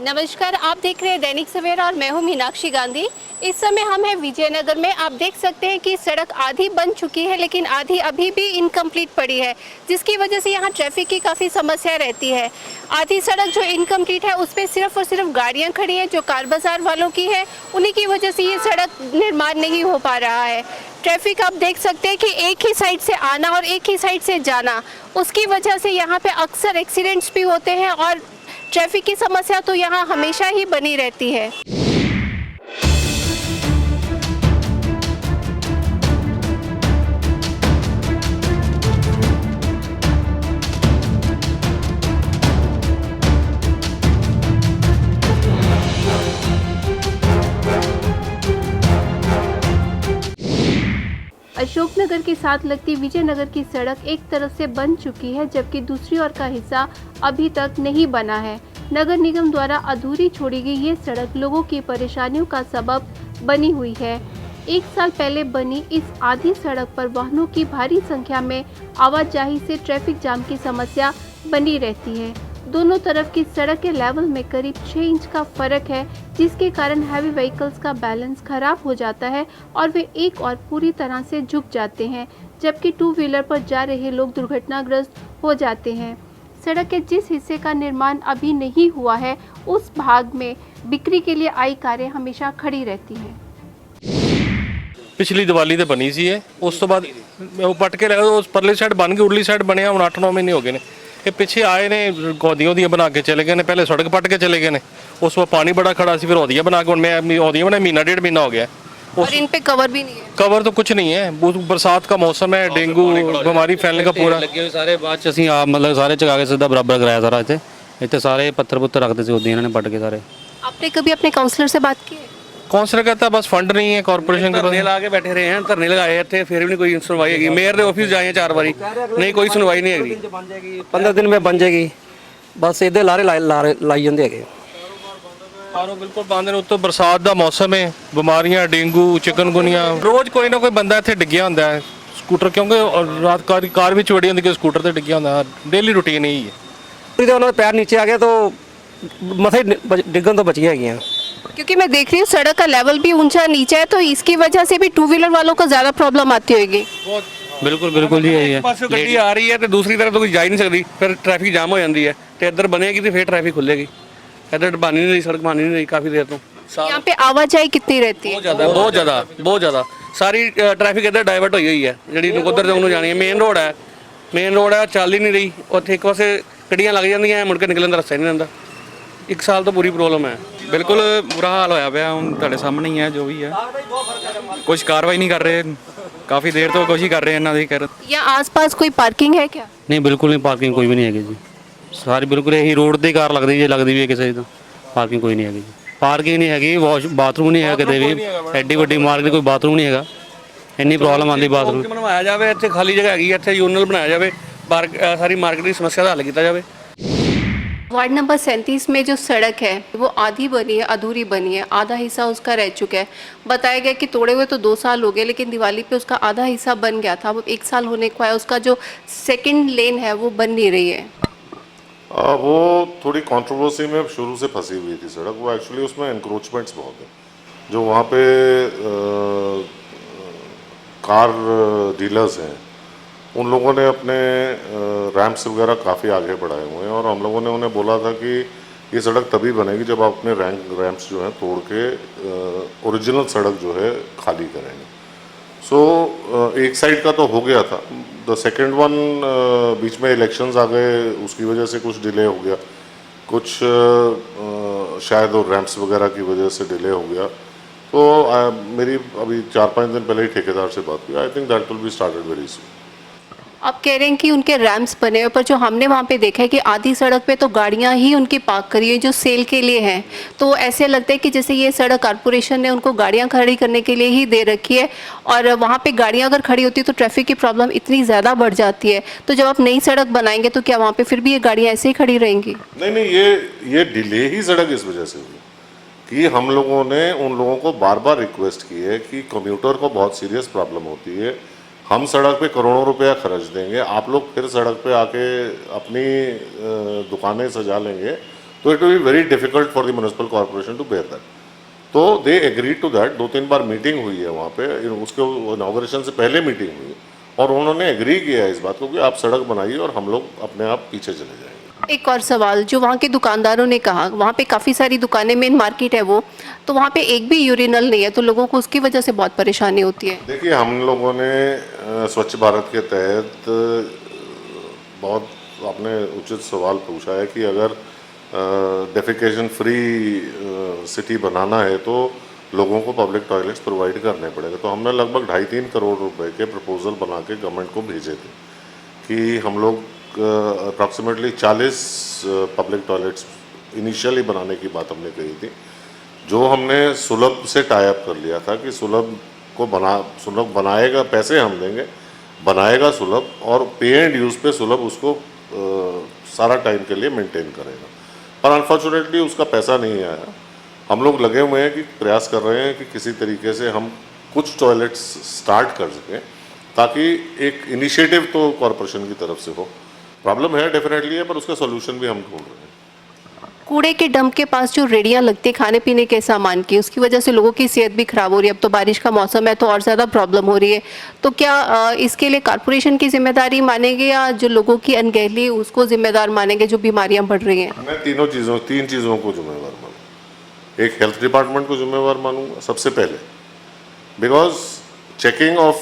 नमस्कार, आप देख रहे हैं दैनिक सवेरा और मैं हूं मीनाक्षी गांधी। इस समय हम हैं विजयनगर में। आप देख सकते हैं कि सड़क आधी बन चुकी है लेकिन आधी अभी भी इनकम्प्लीट पड़ी है, जिसकी वजह से यहाँ ट्रैफिक की काफ़ी समस्या रहती है। आधी सड़क जो इनकम्प्लीट है उस पर सिर्फ और सिर्फ गाड़ियाँ खड़ी हैं जो कार बाजार वालों की है, उन्हीं की वजह से ये सड़क निर्माण नहीं हो पा रहा है। ट्रैफिक आप देख सकते हैं कि एक ही साइड से आना और एक ही साइड से जाना, उसकी वजह से यहाँ पे अक्सर एक्सीडेंट्स भी होते हैं और ट्रैफिक की समस्या तो यहाँ हमेशा ही बनी रहती है। अशोकनगर के साथ लगती विजयनगर की सड़क एक तरफ से बन चुकी है जबकि दूसरी ओर का हिस्सा अभी तक नहीं बना है। नगर निगम द्वारा अधूरी छोड़ी गई ये सड़क लोगों की परेशानियों का सबब बनी हुई है। एक साल पहले बनी इस आधी सड़क पर वाहनों की भारी संख्या में आवाजाही से ट्रैफिक जाम की समस्या बनी रहती है। दोनों तरफ की सड़क के लेवल में करीब 6 इंच का फर्क है, जिसके कारण हैवी व्हीकल्स का बैलेंस खराब हो जाता है और वे एक और पूरी तरह से झुक जाते हैं, जबकि टू व्हीलर पर जा रहे लोग दुर्घटनाग्रस्त हो जाते हैं। सड़क के जिस हिस्से का निर्माण अभी नहीं हुआ है उस भाग में बिक्री के लिए आई कारें हमेशा खड़ी रहती हैं। पिछली दिवाली तो बनी सी है, उस तो बाद वो पट के उस परली साइड बन गई, उरली साइड बनया हूँ 8-9 महीने हो गए ने। ये पिछे आए ने गौदियां ओदियां बना के चले गए ने, पहले सड़क पट के चले गए ने, उस वक्त पानी बड़ा खड़ा सी, फिर ओदियां बना के मैं ओदियां बना महीना 1.5 महीना हो गया। और इन पे कवर भी नहीं है। कवर तो कुछ नहीं है, बरसात का मौसम है, डेंगू बीमारी फैलने का पूरा लगे हुए सारे बाद च ਅਸੀਂ ਆਪ मतलब सारे चका के सीधा बराबर कराया सारा ਇੱਥੇ ਸਾਰੇ पत्थर पुत्तर रखते थे ओदियां इन्होंने पट के सारे। आपने कभी अपने काउंसलर से बात की है? कौंसलर कहता है बस फंड नहीं है कॉर्पोरेशन के पास। ਧਰਨੇ ਲਾ ਕੇ ਬੈਠੇ ਰਹੇ ਹਨ, ਧਰਨੇ ਲਗਾਏ ਇੱਥੇ, ਫਿਰ ਵੀ ਨਹੀਂ ਕੋਈ ਸੁਣਵਾਈ ਹੈਗੀ। ਮੇਅਰ ਦੇ ਆਫਿਸ ਜਾਏ 4 ਵਾਰੀ, ਨਹੀਂ ਕੋਈ ਸੁਣਵਾਈ ਨਹੀਂ ਹੈਗੀ। 15 दिन में बन जाएगी, बस इधर लारे लाई ਜਾਂਦੇ ਹੈਗੇ। ਕਾਰੋ ਬਿਲਕੁਲ ਬੰਦ ਨੇ, ਉੱਤੋਂ ਬਰਸਾਤ ਦਾ ਮੌਸਮ ਹੈ, ਬਿਮਾਰੀਆਂ ਡੇਂਗੂ ਚਿਕਨਗੁਨੀਆ ਰੋਜ਼ ਕੋਈ ਨਾ ਕੋਈ ਬੰਦਾ ਇੱਥੇ ਡਿੱਗਿਆ ਹੁੰਦਾ ਹੈ ਸਕੂਟਰ, ਕਿਉਂਕਿ ਰਾਤ ਕਾਰ ਵੀ ਚੋੜੀ ਹੁੰਦੀ ਕਿ ਸਕੂਟਰ ਤੇ ਡਿੱਗਿਆ ਹੁੰਦਾ, ਡੇਲੀ ਰੂਟੀਨ ਇਹੀ ਹੈ। तो उन्होंने पैर नीचे आ गया तो मथे डिगन तो बच गया। क्योंकि मैं देख रही हूँ सड़क का लेवल भी ऊंचा नीचा है, तो इसकी वजह से भी टू व्हीलर वालों को ज़्यादा प्रॉब्लम आती होगी। बिल्कुल बिल्कुल जी यही है। ਪਾਸੋਂ ਗੱਡੀ ਆ ਰਹੀ ਹੈ ਤੇ ਦੂਸਰੀ ਤਰਫ ਤੋਂ ਕੋਈ ਜਾ ਹੀ ਨਹੀਂ ਸਕਦੀ, ਫਿਰ ਟ੍ਰੈਫਿਕ ਜਾਮ ਹੋ ਜਾਂਦੀ ਹੈ ਤੇ ਇੱਧਰ ਬਣੇਗੀ ਤੇ ਫਿਰ ਟ੍ਰੈਫਿਕ ਖੁੱਲੇਗੀ। ਇੱਧਰ ਬਣ ਨਹੀਂ ਰਹੀ, ਸੜਕ ਬਣ ਨਹੀਂ ਰਹੀ ਕਾਫੀ ਦੇਰ ਤੋਂ। यहाँ पे आवाजाही कितनी रहती है? ਬਹੁਤ ਜ਼ਿਆਦਾ ਸਾਰੀ ਟ੍ਰੈਫਿਕ ਇੱਧਰ ਡਾਇਵਰਟ ਹੋਈ ਹੋਈ ਹੈ, ਜਿਹੜੀ ਨਕੋਦਰ ਤੋਂ ਨੂੰ ਜਾਣੀ ਹੈ। ਮੇਨ ਰੋਡ ਹੈ, ਚੱਲ ਹੀ ਨਹੀਂ ਰਹੀ। ਉੱਥੇ ਇੱਕ ਪਾਸੇ ਗੱਡੀਆਂ ਲੱਗ ਜਾਂਦੀਆਂ, ਮੁੜ ਕੇ ਨਿਕਲਣ ਦਾ ਰਸਤਾ ਹੀ ਨਹੀਂ ਰਹਿੰਦਾ। 1 ਸਾਲ ਤੋਂ ਪੂਰੀ ਪ੍ਰੋਬਲਮ ਹੈ। ਬਿਲਕੁਲ ਬੁਰਾ ਹਾਲ ਹੋਇਆ ਪਿਆ, ਹੁਣ ਤੁਹਾਡੇ ਸਾਹਮਣੇ ਹੀ ਹੈ ਜੋ ਵੀ ਹੈ। ਕੁਝ ਕਾਰਵਾਈ ਨਹੀਂ ਕਰ ਰਹੇ, ਕਾਫੀ ਦੇਰ ਤੋਂ ਕੋਸ਼ਿਸ਼ ਕਰ ਰਹੇ ਇਹਨਾਂ ਦੀ ਕਰ। यहाँ आसपास कोई पार्किंग है क्या? नहीं बिल्कुल नहीं, पार्किंग कोई भी नहीं हैगी जी। सारी बिल्कुल यही रोड ਦੀ ਕਾਰ ਲੱਗਦੀ ਜੇ ਲੱਗਦੀ ਵੀ ਹੈ ਕਿਸੇ ਤੋਂ। ਪਾਰਕਿੰਗ ਕੋਈ ਨਹੀਂ ਹੈਗੀ ਜੀ, ਪਾਰਕਿੰਗ ਨਹੀਂ ਹੈਗੀ, ਬਾਥਰੂਮ ਨਹੀਂ ਹੈਗਾ ਕਿਤੇ ਵੀ, ਐਡੀ ਵੱਡੀ ਮਾਰਕੀਟ ਕੋਈ ਬਾਥਰੂਮ ਨਹੀਂ ਹੈਗਾ, ਇੰਨੀ ਪ੍ਰੋਬਲਮ ਆਉਂਦੀ ਬਾਥਰੂਮ। ਬਣਵਾਇਆ ਜਾਵੇ, ਇੱਥੇ ਖਾਲੀ ਜਗ੍ਹਾ ਹੈਗੀ, ਇੱਥੇ ਯੂਨਲ ਬਣਾਇਆ ਜਾਵੇ, ਸਾਰੀ ਮਾਰਕੀਟ ਦੀ ਸਮੱਸਿਆ ਦਾ ਹੱਲ ਕੀਤਾ ਜਾਵੇ। वार्ड नंबर 37 में जो सड़क है वो आधी बनी है, अधूरी बनी है, आधा हिस्सा उसका रह चुका है। बताया गया कि तोड़े हुए तो 2 साल हो गए, लेकिन दिवाली पे उसका आधा हिस्सा बन गया था, वो 1 साल होने को है। उसका जो सेकंड लेन है वो बन नहीं रही है। वो थोड़ी कंट्रोवर्सी में शुरू से फंसी हुई थी सड़क। वो एक्चुअली उसमें इंक्रोचमेंट्स बहुत हैं, जो वहाँ पे कार डीलर्स हैं, उन लोगों ने अपने रैम्प्स वगैरह काफ़ी आगे बढ़ाए हुए हैं, और हम लोगों ने उन्हें बोला था कि ये सड़क तभी बनेगी जब आप अपने रैम्प्स जो हैं तोड़ के ओरिजिनल सड़क जो है खाली करेंगे। सो एक साइड का तो हो गया था, द सेकंड वन बीच में इलेक्शंस आ गए, उसकी वजह से कुछ डिले हो गया, कुछ शायद और रैम्प्स वगैरह की वजह से डिले हो गया। तो मेरी अभी 4-5 दिन पहले ही ठेकेदार से बात हुई। I think that will be started very soon. आप कह रहे हैं कि उनके रैम्प्स बने हुए, पर जो हमने वहाँ पे देखा है कि आधी सड़क पे तो गाड़ियाँ ही उनकी पार्क करी हुई जो सेल के लिए हैं, तो ऐसे लगता है कि जैसे ये सड़क कारपोरेशन ने उनको गाड़ियाँ खड़ी करने के लिए ही दे रखी है, और वहाँ पे गाड़ियाँ अगर खड़ी होती है तो ट्रैफिक की प्रॉब्लम इतनी ज़्यादा बढ़ जाती है। तो जब आप नई सड़क बनाएंगे तो क्या वहाँ पर फिर भी ये गाड़ियाँ ऐसे ही खड़ी रहेंगी? नहीं, ये डिले ही सड़क इस वजह से हुई कि हम लोगों ने उन लोगों को बार बार रिक्वेस्ट की है कि कम्यूटर को बहुत सीरियस प्रॉब्लम होती है, हम सड़क पे करोड़ों रुपया खर्च देंगे, आप लोग फिर सड़क पे आके अपनी दुकानें सजा लेंगे तो it will be very difficult for the municipal corporation to bear that. तो दे एग्री टू दैट। 2-3 बार मीटिंग हुई है वहाँ पे, उसके इनाग्रेशन से पहले मीटिंग हुई और उन्होंने एग्री किया है इस बात को कि आप सड़क बनाइए और हम लोग अपने आप पीछे चले जाएंगे। एक और सवाल, जो वहाँ के दुकानदारों ने कहा, वहाँ पे काफ़ी सारी दुकानें, मेन मार्केट है वो, तो वहाँ पे एक भी यूरिनल नहीं है, तो लोगों को उसकी वजह से बहुत परेशानी होती है। देखिए, हम लोगों ने स्वच्छ भारत के तहत बहुत आपने उचित सवाल पूछा है कि अगर डेफिकेशन फ्री सिटी बनाना है तो लोगों को पब्लिक टॉयलेट्स प्रोवाइड करने पड़ेंगे। तो हमने लगभग 2.5-3 करोड़ रुपए के प्रपोजल बना के गवर्नमेंट को भेजे थे कि हम लोग अप्रॉक्सीमेटली 40 पब्लिक टॉयलेट्स इनिशियली बनाने की बात हमने कही थी, जो हमने सुलभ से टाई अप कर लिया था कि सुलभ बनाएगा, पैसे हम देंगे, बनाएगा सुलभ और पे एंड यूज़ पे सुलभ उसको सारा टाइम के लिए मेंटेन करेगा। पर अनफॉर्चुनेटली उसका पैसा नहीं आया। हम लोग लगे हुए हैं कि प्रयास कर रहे हैं कि किसी तरीके से हम कुछ टॉयलेट्स स्टार्ट कर सकें ताकि एक इनिशिएटिव तो कॉरपोरेशन की तरफ से हो। प्रॉब्लम है डेफिनेटली है, पर उसका सोल्यूशन भी हम ढूंढ रहे हैं। कूड़े के डंप के पास जो रेडियां लगती है खाने पीने के सामान की, उसकी वजह से लोगों की सेहत भी खराब हो रही है। अब तो बारिश का मौसम है तो और ज़्यादा प्रॉब्लम हो रही है। तो क्या इसके लिए कॉर्पोरेशन की जिम्मेदारी मानेंगे या जो लोगों की अनगहली उसको जिम्मेदार मानेंगे जो बीमारियां बढ़ रही हैं? मैं तीन चीज़ों को जिम्मेवार मानूँ। एक, हेल्थ डिपार्टमेंट को जिम्मेवार मानूंगा सबसे पहले, because checking of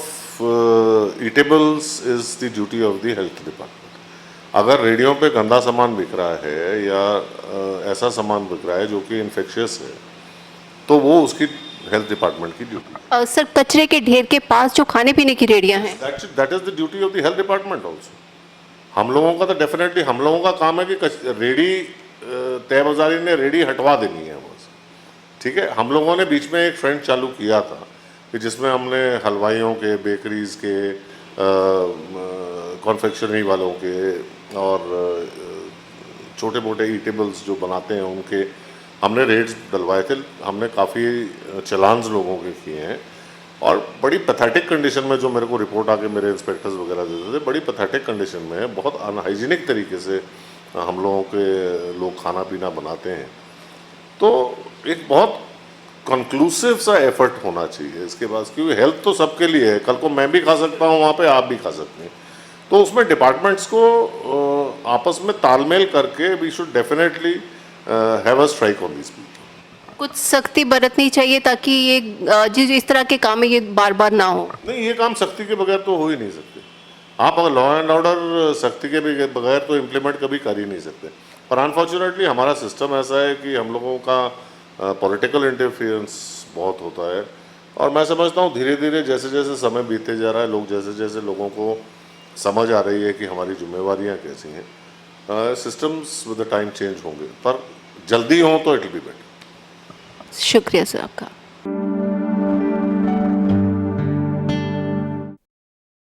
eatables is the duty of the health department. अगर रेडियो पे गंदा सामान बिक रहा है या ऐसा सामान बिक रहा है जो कि इन्फेक्शियस है तो वो उसकी हेल्थ डिपार्टमेंट की ड्यूटी। सर, कचरे के ढेर के पास जो खाने पीने की रेडियां हैं, that is the duty of the health department also. हम लोगों का तो डेफिनेटली हम लोगों का काम है कि रेडी तय बाजारी ने रेडी हटवा देनी है वहाँ से, ठीक है। हम लोगों ने बीच में एक ट्रेंड चालू किया था कि जिसमें हमने हलवाइयों के, बेकरीज के, कॉन्फेक्शनरी वालों के और छोटे मोटे ईटेबल्स जो बनाते हैं उनके हमने रेट्स डलवाए थे। हमने काफ़ी चलान्स लोगों के किए हैं और बड़ी पैथेटिक कंडीशन में, जो मेरे को रिपोर्ट आके मेरे इंस्पेक्टर्स वगैरह देते थे, बड़ी पैथेटिक कंडीशन में, बहुत अनहाइजीनिक तरीके से हम लोगों के लोग खाना पीना बनाते हैं। तो एक बहुत कंक्लूसिव सा एफर्ट होना चाहिए इसके पास, क्योंकि हेल्थ तो सबके लिए है। कल को मैं भी खा सकता हूँ वहाँ पे, आप भी खा सकते हैं। तो उसमें डिपार्टमेंट्स को आपस में तालमेल करके we should definitely have a strike on this people. कुछ सख्ती बरतनी चाहिए ताकि ये जिस इस तरह के काम है ये बार बार ना हो। नहीं, ये काम सख्ती के बगैर तो हो ही नहीं सकते। आप अगर लॉ एंड ऑर्डर सख्ती के बगैर तो इम्प्लीमेंट कभी कर ही नहीं सकते। पर अनफॉर्चुनेटली हमारा सिस्टम ऐसा है कि हम लोगों का पॉलिटिकल इंटरफेरेंस बहुत होता है और मैं समझता हूँ धीरे धीरे जैसे जैसे समय बीतते जा रहा है, लोग जैसे जैसे लोगों को समझ आ रही है कि हमारी जिम्मेवारियाँ कैसी हैं, systems with the time change होंगे, पर जल्दी हों तो इट विल बी बेटर। शुक्रिया सर आपका।